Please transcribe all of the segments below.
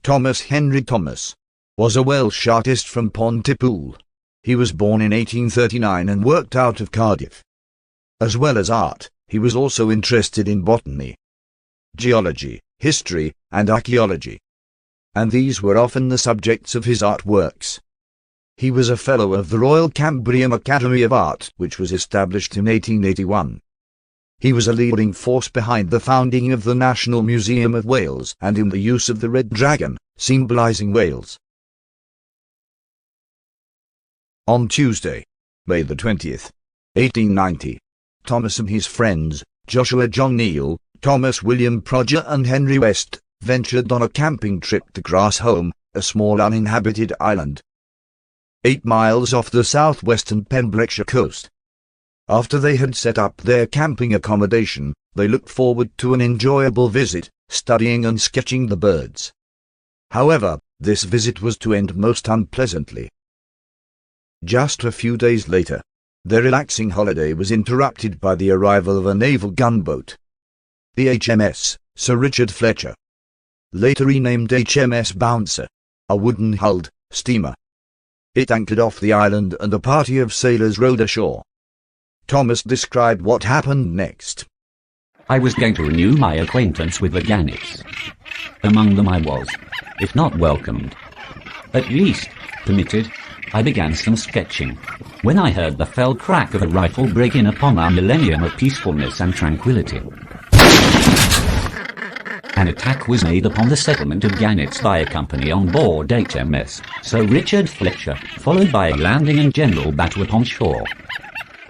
Thomas Henry Thomas was a Welsh artist from Pontypool. He was born in 1839 and worked out of Cardiff. As well as art, he was also interested in botany, geology, history, and archaeology. And these were often the subjects of his artworks. He was a Fellow of the Royal Cambrian Academy of Art, which was established in 1881. He was a leading force behind the founding of the National Museum of Wales and in the use of the red dragon, symbolising Wales. On Tuesday, May the 20th, 1890, Thomas and his friends, Joshua John Neale, Thomas William Proger and Henry West, ventured on a camping trip to Grassholm, a small uninhabited island 8 miles off the southwestern Pembrokeshire coast. After they had set up their camping accommodation, they looked forward to an enjoyable visit, studying and sketching the birds. However, this visit was to end most unpleasantly. Just a few days later, their relaxing holiday was interrupted by the arrival of a naval gunboat, the HMS Sir Richard Fletcher, later renamed HMS Bouncer, a wooden-hulled steamer. It anchored off the island and a party of sailors rowed ashore. Thomas described what happened next. I was going to renew my acquaintance with the gannets. Among them I was, if not welcomed, at least permitted. I began some sketching, when I heard the fell crack of a rifle break in upon our millennium of peacefulness and tranquility. An attack was made upon the settlement of gannets by a company on board HMS Sir Richard Fletcher, followed by a landing and general battle upon shore,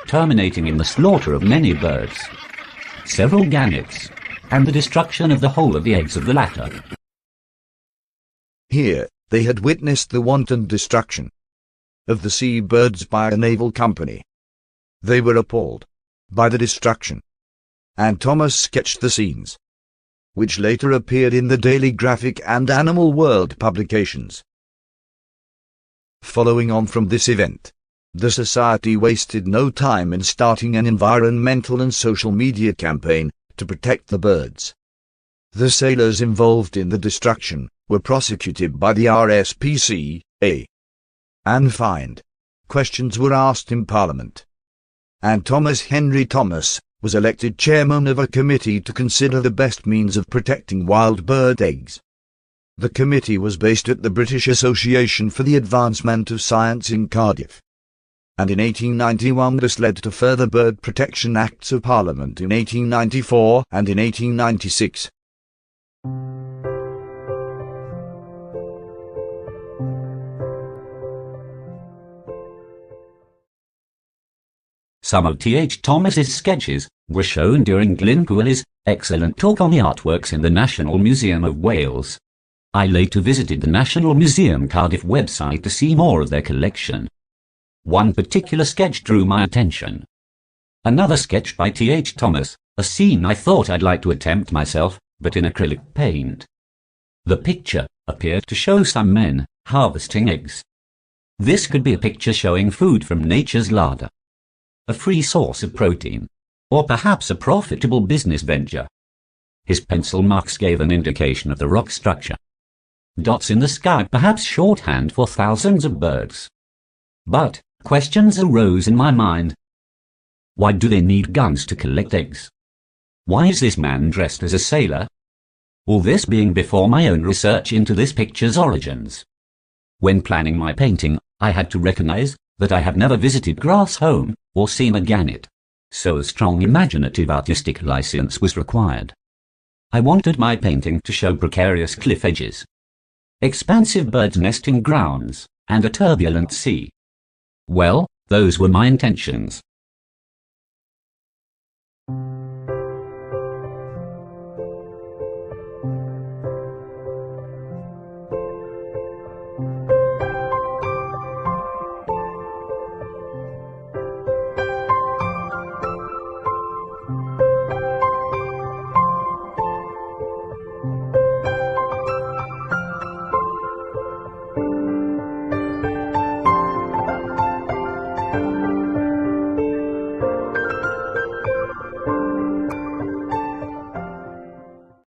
terminating in the slaughter of many birds, several gannets, and the destruction of the whole of the eggs of the latter. Here, they had witnessed the wanton destruction of the sea birds by a naval company. They were appalled by the destruction, and Thomas sketched the scenes, which later appeared in the Daily Graphic and Animal World publications. Following on from this event, the Society wasted no time in starting an environmental and social media campaign to protect the birds. The sailors involved in the destruction were prosecuted by the RSPCA and fined. Questions were asked in Parliament, and Thomas Henry Thomas was elected chairman of a committee to consider the best means of protecting wild bird eggs. The committee was based at the British Association for the Advancement of Science in Cardiff, and in 1891 this led to further Bird Protection Acts of Parliament in 1894 and in 1896. Some of T.H. Thomas's sketches were shown during Glyn Gwylly's excellent talk on the artworks in the National Museum of Wales. I later visited the National Museum Cardiff website to see more of their collection. One particular sketch drew my attention. Another sketch by T.H. Thomas, a scene I thought I'd like to attempt myself, but in acrylic paint. The picture appeared to show some men harvesting eggs. This could be a picture showing food from nature's larder, a free source of protein, or perhaps a profitable business venture. His pencil marks gave an indication of the rock structure. Dots in the sky, perhaps shorthand for thousands of birds. But questions arose in my mind. Why do they need guns to collect eggs? Why is this man dressed as a sailor? All this being before my own research into this picture's origins. When planning my painting, I had to recognize that I had never visited Grassholm or seen a gannet, so a strong imaginative artistic license was required. I wanted my painting to show precarious cliff edges, expansive birds' nesting grounds, and a turbulent sea. Well, those were my intentions.